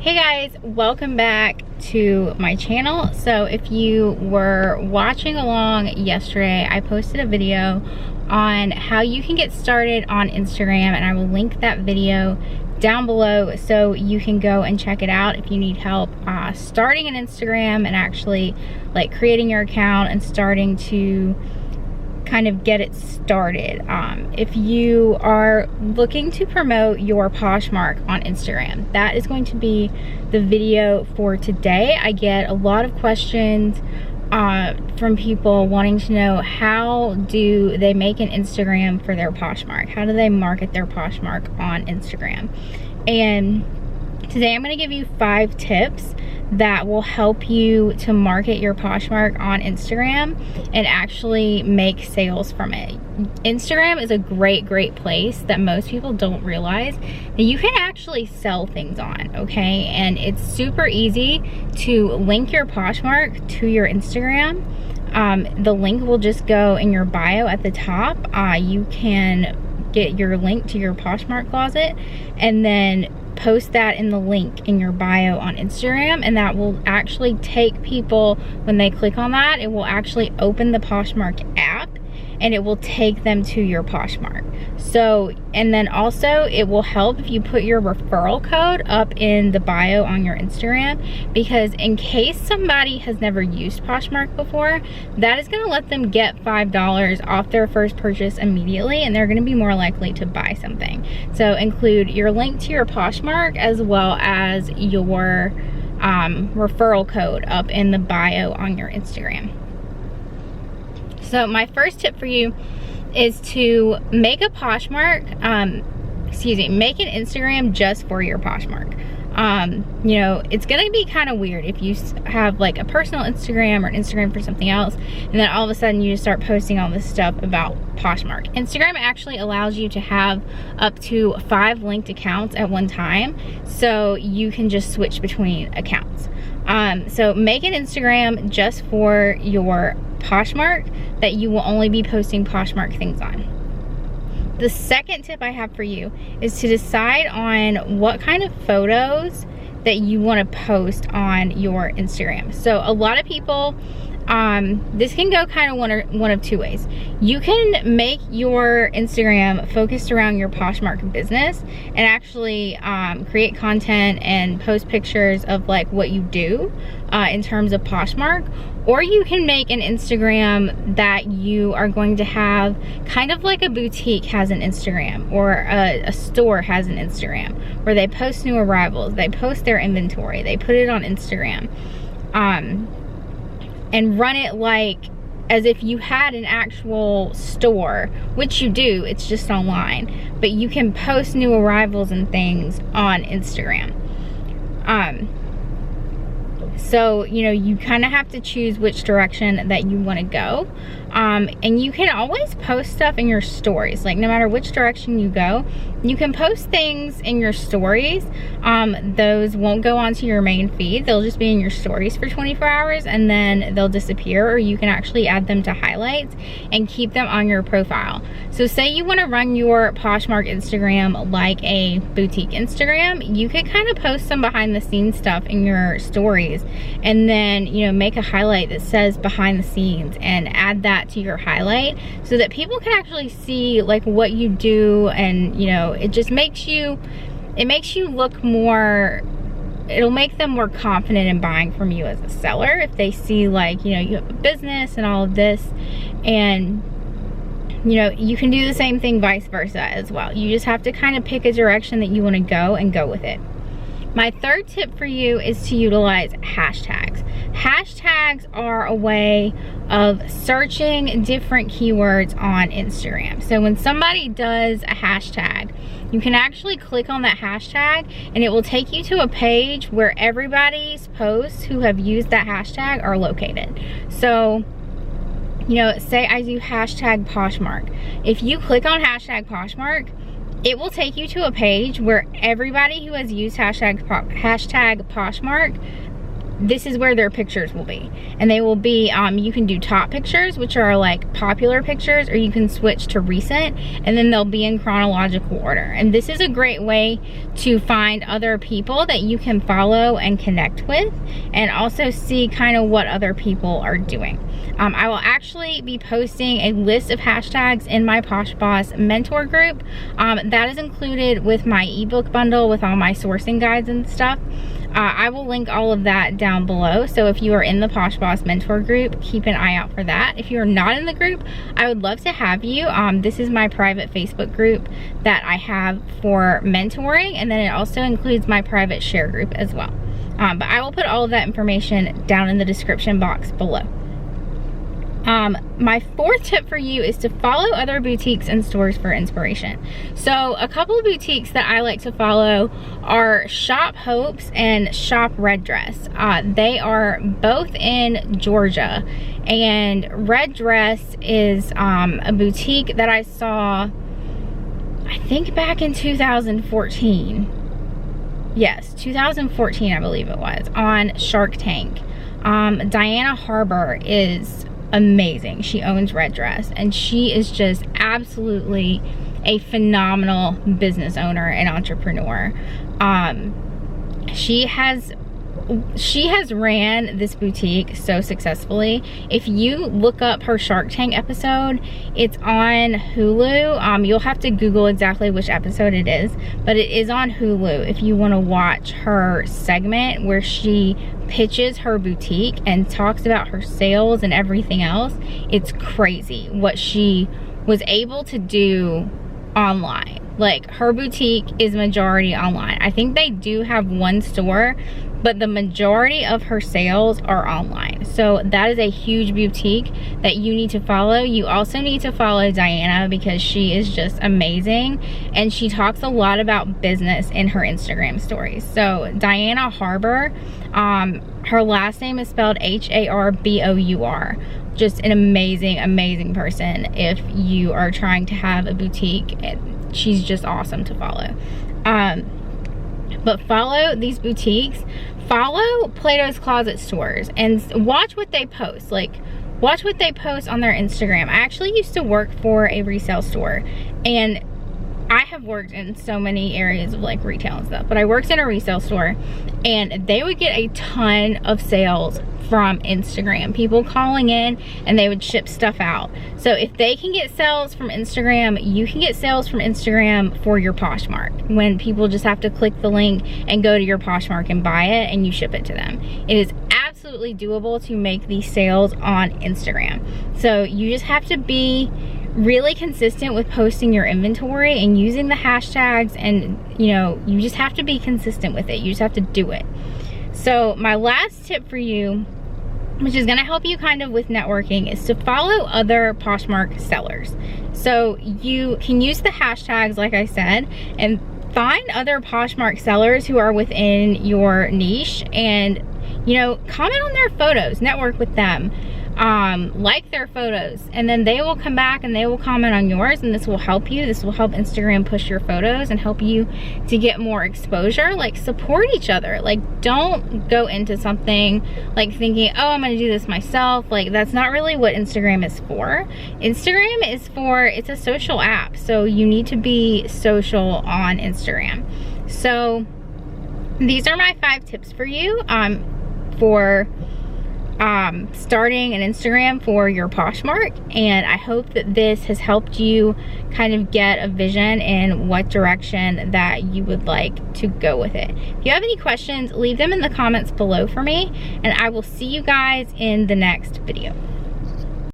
Hey guys, welcome back to my channel. So if you were watching along yesterday, I posted a video on how you can get started on Instagram, and I will link that video down below so you can go and check it out if you need help starting an Instagram and actually like creating your account and starting to kind of get it started. If you are looking to promote your Poshmark on Instagram, that is going to be the video for today. I get a lot of questions from people wanting to know, how do they make an Instagram for their Poshmark? How do they market their Poshmark on Instagram? And today I'm going to give you 5 tips that will help you to market your Poshmark on Instagram and actually make sales from it. Instagram is a great place that most people don't realize that you can actually sell things on, okay? And it's super easy to link your Poshmark to your Instagram. The link will just go in your bio at the top. You can get your link to your Poshmark closet and then post that in the link in your bio on Instagram, and that will actually take people, when they click on that, it will actually open the Poshmark app and it will take them to your Poshmark. So, and then also it will help if you put your referral code up in the bio on your Instagram, because in case somebody has never used Poshmark before, that is going to let them get $5 off their first purchase immediately, and they're going to be more likely to buy something. So include your link to your Poshmark as well as your referral code up in the bio on your Instagram. So my first tip for you is to make a Poshmark, make an Instagram just for your Poshmark. You know, it's gonna be kind of weird if you have like a personal Instagram or an Instagram for something else, and then all of a sudden you just start posting all this stuff about Poshmark. Instagram actually allows you to have up to 5 linked accounts at one time, so you can just switch between accounts. So make an Instagram just for your Poshmark that you will only be posting Poshmark things on. The second tip I have for you is to decide on what kind of photos that you want to post on your Instagram. So a lot of people, this can go kind of one of 2 ways. You can make your Instagram focused around your Poshmark business and actually create content and post pictures of like what you do in terms of Poshmark. Or you can make an Instagram that you are going to have kind of like a boutique has an Instagram, or a store has an Instagram, where they post new arrivals, they post their inventory, they put it on Instagram, and run it like as if you had an actual store, which you do, it's just online, but you can post new arrivals and things on Instagram. So, you know, you kind of have to choose which direction that you want to go. And you can always post stuff in your stories. Like, no matter which direction you go, you can post things in your stories. Those won't go onto your main feed. They'll just be in your stories for 24 hours and then they'll disappear, or you can actually add them to highlights and keep them on your profile. So say you want to run your Poshmark Instagram like a boutique Instagram, you could kind of post some behind the scenes stuff in your stories, and then, you know, make a highlight that says behind the scenes and add that to your highlight so that people can actually see like what you do. And, you know, it just makes you look more, it'll make them more confident in buying from you as a seller if they see, like, you know, you have a business and all of this. And, you know, you can do the same thing vice versa as well. You just have to kind of pick a direction that you want to go and go with it. My third tip for you is to utilize hashtags. Hashtags are a way of searching different keywords on Instagram. So when somebody does a hashtag, you can actually click on that hashtag and it will take you to a page where everybody's posts who have used that hashtag are located. So, you know, say I do hashtag Poshmark. If you click on hashtag Poshmark, it will take you to a page where everybody who has used hashtag Poshmark this is where their pictures will be. And they will be, you can do top pictures, which are like popular pictures, or you can switch to recent, and then they'll be in chronological order. And this is a great way to find other people that you can follow and connect with, and also see kind of what other people are doing. I will actually be posting a list of hashtags in my POSHBOSS mentor group. That is included with my ebook bundle with all my sourcing guides and stuff. I will link all of that down below. So if you are in the POSHBOSS mentor group, keep an eye out for that. If you are not in the group, I would love to have you. This is my private Facebook group that I have for mentoring, and then it also includes my private share group as well. But I will put all of that information down in the description box below. My fourth tip for you is to follow other boutiques and stores for inspiration. So a couple of boutiques that I like to follow are Shop Hopes and Shop Red Dress. They are both in Georgia, and Red Dress is a boutique that I saw, I think back in 2014. Yes, 2014 I believe it was, on Shark Tank. Diana Harbor is amazing. She owns Red Dress, and she is just absolutely a phenomenal business owner and entrepreneur. She has ran this boutique so successfully. If you look up her Shark Tank episode, it's on Hulu. You'll have to Google exactly which episode it is, but it is on Hulu if you want to watch her segment where she pitches her boutique and talks about her sales and everything else. It's crazy what she was able to do online. Like, her boutique is majority online. I think they do have one store, but the majority of her sales are online. So that is a huge boutique that you need to follow. You also need to follow Diana because she is just amazing, and she talks a lot about business in her Instagram stories. So Diana Harbor, her last name is spelled H-A-R-B-O-U-R. Just an amazing person if you are trying to have a boutique. She's just awesome to follow. But follow these boutiques, follow Plato's Closet stores, and watch what they post. Like, watch what they post on their Instagram. I actually used to work for a resale store, and I have worked in so many areas of like retail and stuff, but I worked in a resale store, and they would get a ton of sales from Instagram. People calling in, and they would ship stuff out. So if they can get sales from Instagram, you can get sales from Instagram for your Poshmark, when people just have to click the link and go to your Poshmark and buy it, and you ship it to them. It is absolutely doable to make these sales on Instagram. So you just have to be really consistent with posting your inventory and using the hashtags, and you just have to be consistent with it. You just have to do it. So my last tip for you, which is going to help you kind of with networking, is to follow other Poshmark sellers. So you can use the hashtags like I said, and find other Poshmark sellers who are within your niche, and comment on their photos, network with them. Like their photos, and then they will come back and they will comment on yours, and this will help you. This will help Instagram push your photos and help you to get more exposure. Like, support each other. Like, don't go into something like thinking, oh, I'm gonna do this myself. Like, that's not really what Instagram is for. Instagram is for, it's a social app, so you need to be social on Instagram. So these are my 5 tips for you for starting an Instagram for your Poshmark, and I hope that this has helped you kind of get a vision in what direction that you would like to go with it. If you have any questions, leave them in the comments below for me, and I will see you guys in the next video.